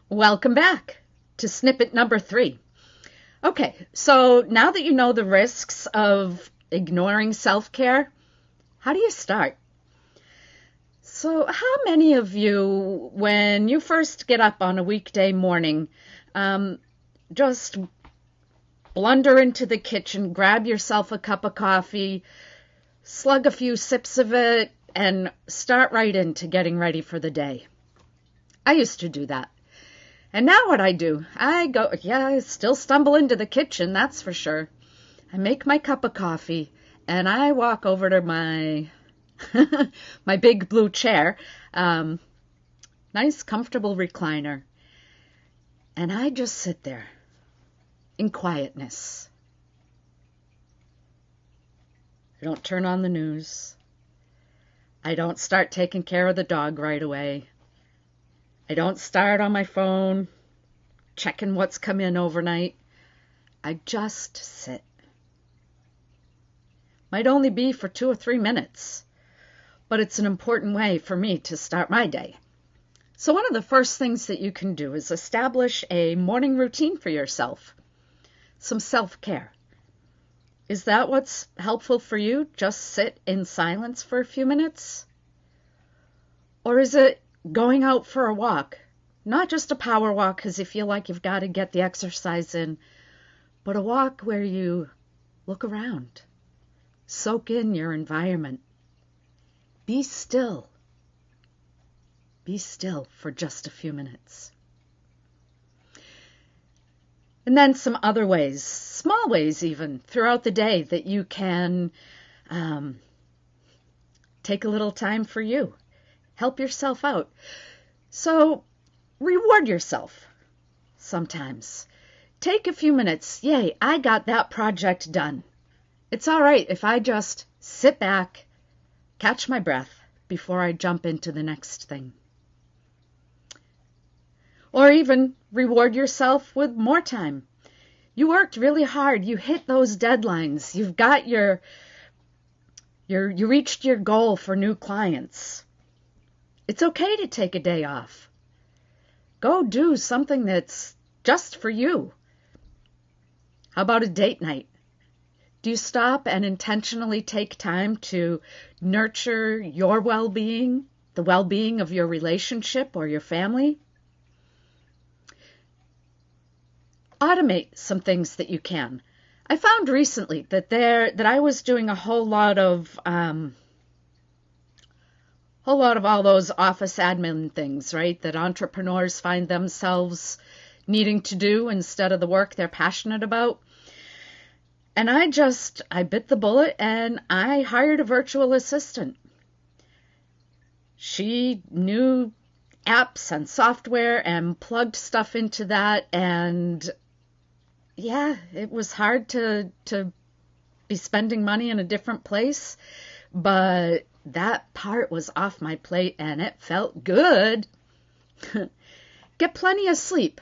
Welcome back to snippet number 3. Okay, so now that you know the risks of ignoring self-care, how do you start? So how many of you, when you first get up on a weekday morning, just blunder into the kitchen, grab yourself a cup of coffee, slug a few sips of it, and start right into getting ready for the day? I used to do that. And now what I do, I still stumble into the kitchen, that's for sure. I make my cup of coffee and I walk over to my my big blue chair, nice comfortable recliner, and I just sit there in quietness. I don't turn on the news. I don't start taking care of the dog right away. I don't start on my phone, checking what's come in overnight. I just sit. Might only be for 2 or 3 minutes, but it's an important way for me to start my day. So one of the first things that you can do is establish a morning routine for yourself. Some self-care. Is that what's helpful for you? Just sit in silence for a few minutes? Or is it going out for a walk? Not just a power walk because you feel like you've got to get the exercise in, but a walk where you look around, soak in your environment. Be still. Be still for just a few minutes. And then some other ways, small ways even, throughout the day that you can take a little time for you. Help yourself out. So reward yourself sometimes. Take a few minutes. Yay, I got that project done. It's all right if I just sit back, catch my breath before I jump into the next thing. Or even reward yourself with more time. You worked really hard. You hit those deadlines. You've got you reached your goal for new clients. It's okay to take a day off. Go do something that's just for you. How about a date night? Do you stop and intentionally take time to nurture your well-being, the well-being of your relationship or your family? Automate some things that you can. I found recently that I was doing a whole lot of all those office admin things, right, that entrepreneurs find themselves needing to do instead of the work they're passionate about. And I bit the bullet and I hired a virtual assistant. She knew apps and software and plugged stuff into that, and yeah, it was hard to be spending money in a different place, but that part was off my plate and it felt good. Get plenty of sleep.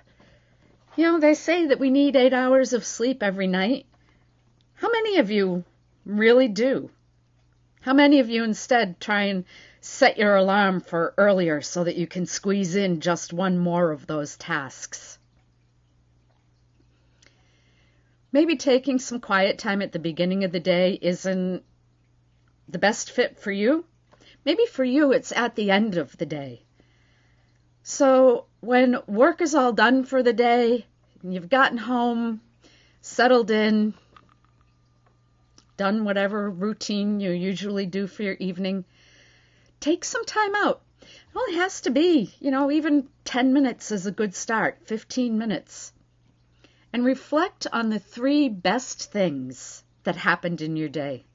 You know, they say that we need 8 hours of sleep every night. How many of you really do? How many of you instead try and set your alarm for earlier so that you can squeeze in just one more of those tasks? Maybe taking some quiet time at the beginning of the day isn't the best fit for you. Maybe for you it's at the end of the day. So when work is all done for the day, and you've gotten home, settled in, done whatever routine you usually do for your evening, take some time out. It only has to be, even 10 minutes is a good start, 15 minutes. And reflect on the 3 best things that happened in your day.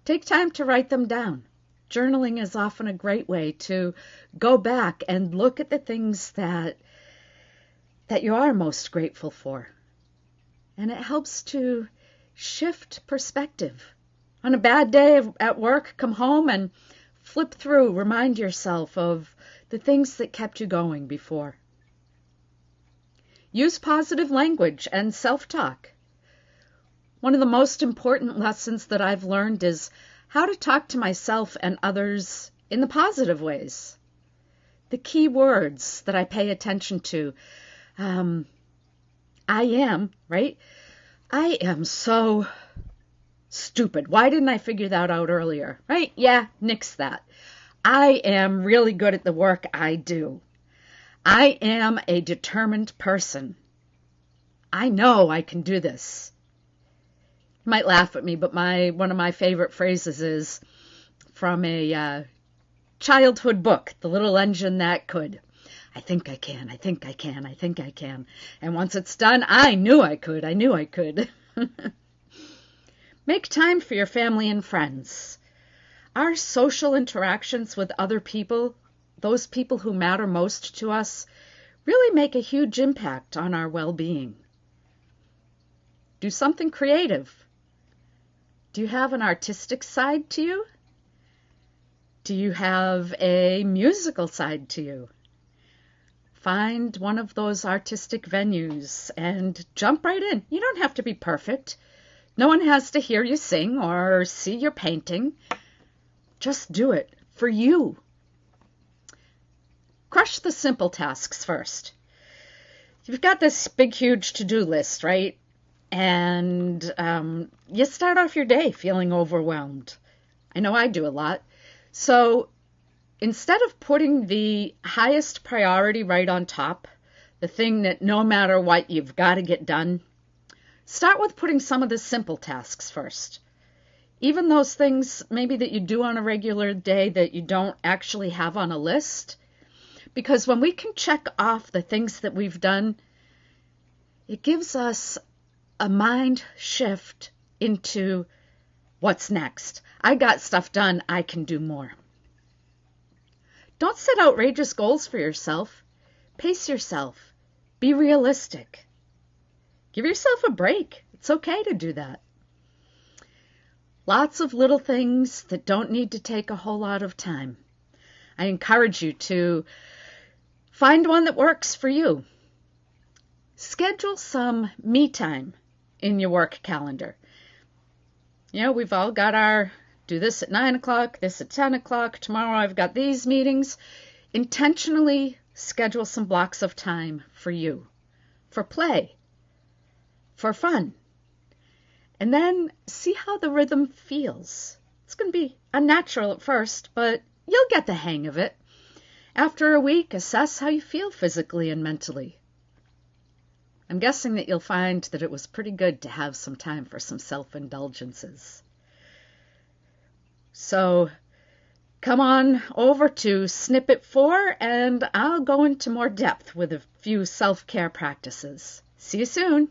Take time to write them down. Journaling is often a great way to go back and look at the things that you are most grateful for. And it helps to shift perspective. On a bad day at work, come home and flip through, remind yourself of the things that kept you going before. Use positive language and self-talk. One of the most important lessons that I've learned is how to talk to myself and others in the positive ways. the key words that I pay attention to. I am, right? I am so stupid. Why didn't I figure that out earlier? Right? Yeah, nix that. I am really good at the work I do. I am a determined person. I know I can do this. You might laugh at me, but one of my favorite phrases is from a childhood book, The Little Engine That Could. I think I can, I think I can, I think I can. And once it's done, I knew I could, I knew I could. Make time for your family and friends. Our social interactions with other people, those people who matter most to us, really make a huge impact on our well-being. Do something creative. Do you have an artistic side to you? Do you have a musical side to you? Find one of those artistic venues and jump right in. You don't have to be perfect. No one has to hear you sing or see your painting. Just do it for you. Crush the simple tasks first. You've got this big, huge to-do list, right? And you start off your day feeling overwhelmed. I know I do a lot. So instead of putting the highest priority right on top, the thing that no matter what you've got to get done, start with putting some of the simple tasks first. Even those things maybe that you do on a regular day that you don't actually have on a list. Because when we can check off the things that we've done, it gives us a mind shift into what's next. I got stuff done, I can do more. Don't set outrageous goals for yourself. Pace yourself. Be realistic. Give yourself a break. It's okay to do that. Lots of little things that don't need to take a whole lot of time. I encourage you to find one that works for you. Schedule some me time in your work calendar. You know, we've all got our do this at 9 o'clock, this at 10 o'clock, tomorrow I've got these meetings. Intentionally schedule some blocks of time for you, for play, for fun. And then see how the rhythm feels. It's going to be unnatural at first, but you'll get the hang of it. After a week, assess how you feel physically and mentally. I'm guessing that you'll find that it was pretty good to have some time for some self-indulgences. So come on over to Snippet 4 and I'll go into more depth with a few self-care practices. See you soon.